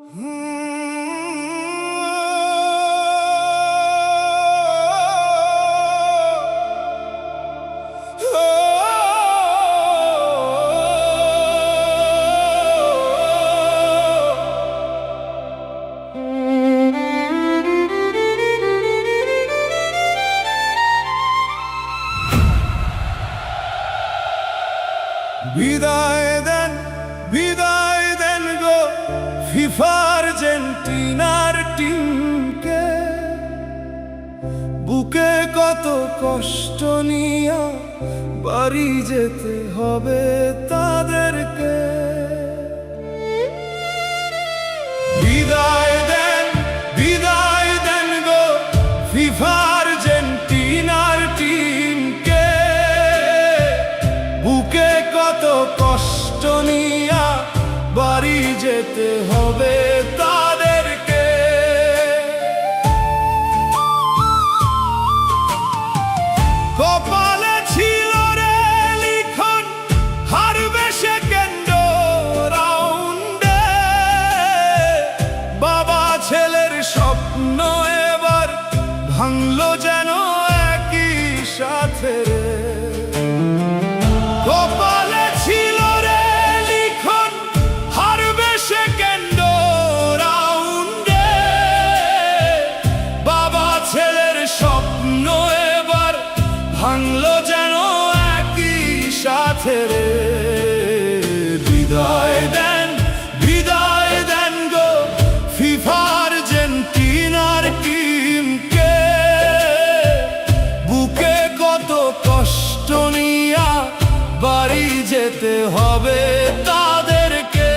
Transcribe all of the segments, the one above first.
বিদায় দেন গো ফিফা আর্জেন্টিনার টিমকে। বুকে কত কষ্ট নিয়ে বাড়ি যেতে হবে তাদেরকে। বিদায় দেন গো ফিফা আর্জেন্টিনার টিমকে। বুকে কত কষ্ট নিয়ে বাড়ি যেতে হবে তাদেরকে। কপালে ছিল রে লিখন হারবে সেকেন্ড রাউন্ডে। বাবা ছেলের স্বপ্ন এবার ভাঙলো যেন একই সাথে রে। কপালে ছিল রে লিখন হারবে সেকেন্ড রাউন্ডে। বাবা ছেলের স্বপ্ন এবার ভাঙলো যেন একই সাথে রে। বিদায় দেন গো ফিফা আর্জেন্টিনার টিমকে। বুকে কত কষ্ট নিয়া বাড়ি যেতে হবে তাদেরকে।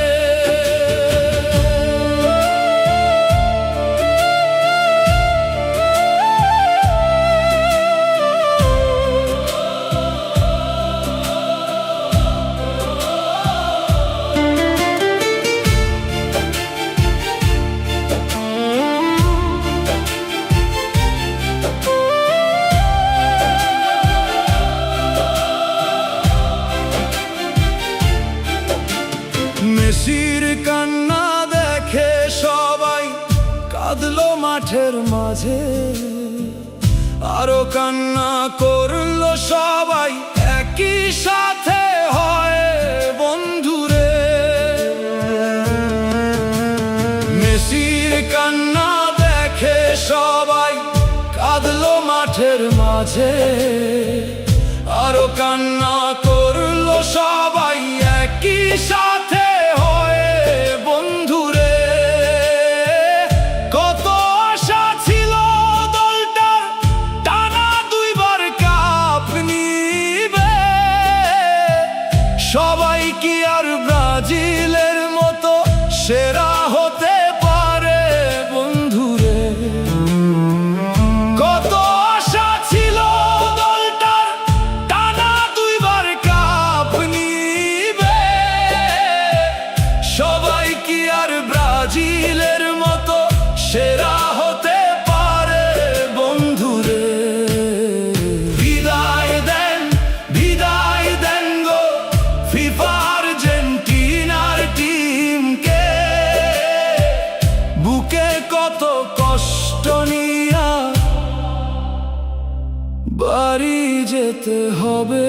মেসির কান্না দেখে সবাই কাঁদলো মাঠের মাঝে। আরো কান্না করলো সবাই একই সাথে হয় বন্ধুরে। মেসির কান্না দেখে সবাই কাঁদলো মাঠের মাঝে। আরো কান্না করলো সবাই একই সাথে হয় বন্ধুরে। কত আশা ছিল দলটার টানা দুইবার কাপ নিবে। সবাই কি আর ব্রাজিলের মতো সেরা হতে পারে বন্ধুরে। কত আশা ছিল দলটার টানা দুইবার কাপ নিবে। সবাই কি আর ব্রাজিলের মতো সেরা হতে পারে বন্ধুরে। বিদায় দেন গো ফিফা আর্জেন্টিনার টিমকে। বুকে কত কষ্ট নিয়া বাড়ি যেতে হবে